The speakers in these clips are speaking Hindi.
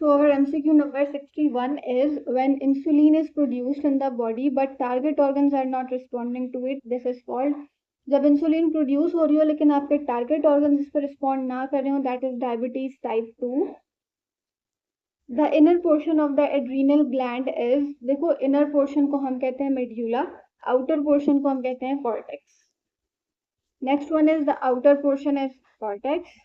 So our MCQ number 61 is when insulin is produced in the body but target organs are not responding to it, this is called, जब इंसुलिन प्रोड्यूस हो रही हो लेकिन आपके टारगेट ऑर्गन इस पर रिस्पॉन्ड ना कर रहे हो, that is diabetes type 2. The inner portion of the adrenal gland is, देखो इनर पोर्शन को हम कहते हैं मेड्यूला, आउटर पोर्शन को हम कहते हैं cortex. Next one is the outer portion is cortex.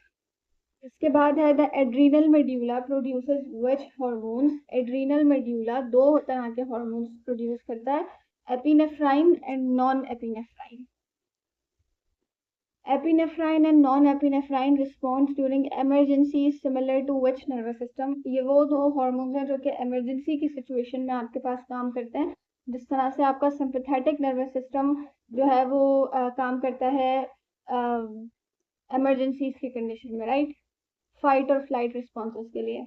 इसके बाद है the adrenal medulla produces which hormones. Adrenal medulla दो तरह के हार्मोन्स प्रोड्यूस करता है, epinephrine and non epinephrine. Epinephrine and non epinephrine response during emergency similar to which nervous system. ये वो दो हार्मोन्स हैं जो कि इमरजेंसी की सिचुएशन में आपके पास काम करते हैं, जिस तरह से आपका सिंपैथेटिक नर्वस सिस्टम जो है वो काम करता है इमरजेंसी की कंडीशन में, राइट, फाइट और फ्लाइट रिस्पॉन्सेस के लिए.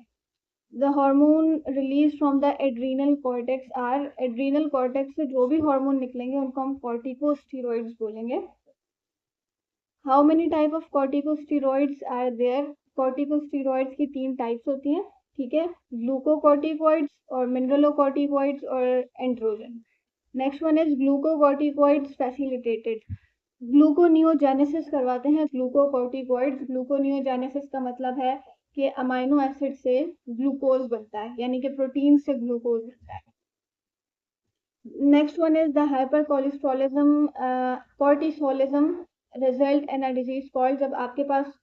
The hormone release from the adrenal cortex are, adrenal cortex से जो भी हार्मोन निकलेंगे उनको हम कॉर्टिकोस्टेरॉइड्स बोलेंगे. How many type of corticosteroids are there. Corticosteroids की 3 टाइप्स होती हैं, ठीक है, ग्लूकोकॉर्टिकॉइड्स और मिनरलोकॉर्टिकॉइड्स और androgen. Next one is glucocorticoids facilitated. Gluconeogenesis करवाते हैं ग्लूकोकॉर्टिकॉइड्स. ग्लूकोनियोजेनेसिस का मतलब है कि अमाइनो एसिड से ग्लूकोज बनता है, यानी कि प्रोटीन से ग्लूकोज बनता है. Next one is the hyper cholesterolism cortisolism result in a disease called. जब आपके पास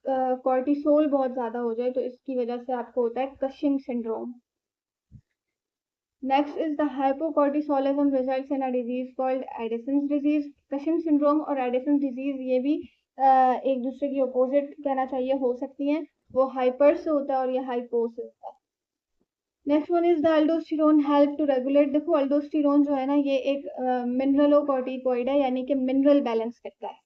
कॉर्टिसोल बहुत ज्यादा हो जाए तो इसकी वजह से आपको होता है Cushing syndrome. Next is the hypocortisolism results in a disease called Addison's disease. Cushing syndrome और एडिसन्स डिजीज ये भी एक दूसरे की अपोजिट कहना चाहिए हो सकती हैं. वो हाइपर से होता है और ये हाइपो से होता है. Next one is the aldosterone help to regulate. देखो अल्डोस्टेरोन जो है ना ये एक मिनरलोकॉर्टिकॉइड है, यानी कि मिनरल बैलेंस करता है.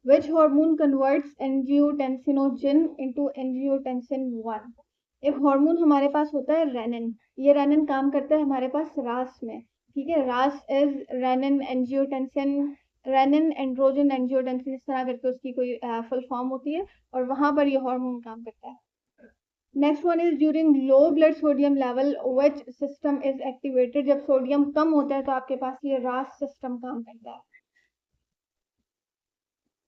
Which hormone converts angiotensin into angiotensin 1. एक हार्मोन हमारे पास होता है रेनिन. ये रेनिन काम करता है हमारे पास रास में, ठीक है. RAAS is renin angiotensin, renin androgen angiotensin, इस तरह करके उसकी कोई फुल फॉर्म होती है और वहां पर ये हार्मोन काम करता है. Next one is during low blood sodium level which system is activated. जब सोडियम कम होता है तो आपके पास ये रास सिस्टम काम करता है.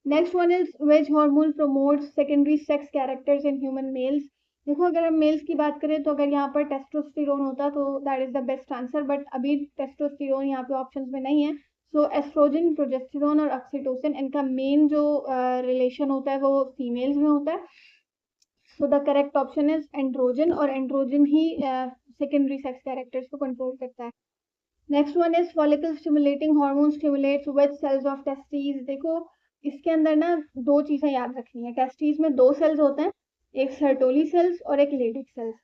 Next one is which hormone promotes secondary sex characters in human mails. देखो अगर हम मेल्स की बात करें तो अगर यहाँ पर टेस्टोस्टेरोन होता तो that is the best answer, but अभी टेस्टोस्टेरोन यहाँ पे ऑप्शंस में नहीं है. सो एस्ट्रोजन, प्रोजेस्टेरोन और ऑक्सीटोसिन, इनका मेन जो रिलेशन होता है वो फीमेल्स में होता है. So the correct option is androgen, और एंड्रोजन ही सेकेंडरी सेक्स कैरेक्टर्स को कंट्रोल करता है. Next one is follicle stimulating hormone stimulates which cells of testis. देखो इसके अंदर ना 2 चीजें याद रखनी है. टेस्टिस में 2 सेल्स होते हैं, एक सर्टोली सेल्स और एक लेडिक सेल्स,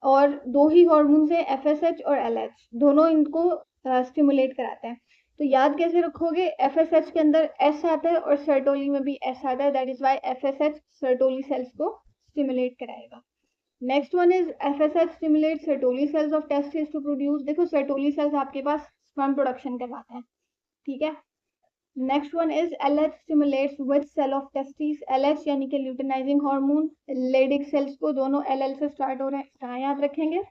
और 2 ही हार्मोन्स हैं, FSH और LH, दोनों इनको स्टिमुलेट कराते हैं. तो याद कैसे रखोगे, FSH के अंदर S आता है और सर्टोली में भी S आता है, that is why FSH Sertoli cells को स्टिमुलेट कराएगा. Next one is FSH stimulate Sertoli cells of testis to produce. देखो सर्टोली सेल्स आपके पास स्पर्म प्रोडक्शन करवाते हैं, ठीक है. Next one is LH stimulates which cell of testis. LH यानी कि ल्यूटिनाइजिंग हार्मोन. लेडिक सेल्स को दोनों LL से स्टार्ट हो रहे हैं, कहाँ याद रखेंगे.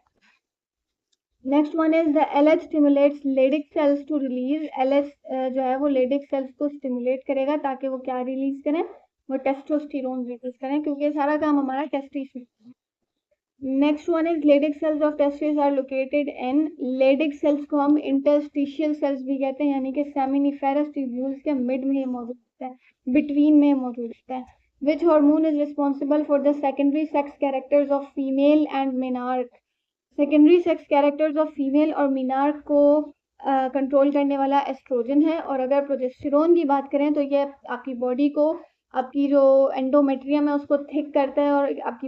Next one is the LH stimulates Leydig cells to release. LH जो है वो लेडिक सेल्स को स्टिमुलेट करेगा ताकि वो क्या रिलीज करें, वो टेस्टोस्टेरोन रिलीज करें, क्योंकि ये सारा काम हमारा टेस्टिस में. Next one is Leydig cells of testis are located in. Leydig cells को हम इंटरस्टिशियल सेल्स भी कहते हैं, यानी कि सेमिनिफेरस ट्यूब्यूल्स के मिड में मौजूद होता है, बिटवीन में मौजूद होता है. Which hormone is responsible for the secondary sex characters of female and menarche. Secondary sex characters of female और मिनार्क को कंट्रोल करने वाला एस्ट्रोजन है. और अगर प्रोजेस्टेरोन की बात करें तो ये आपकी बॉडी को, आपकी जो एंडोमेट्रियम है उसको थिक करता है और आपकी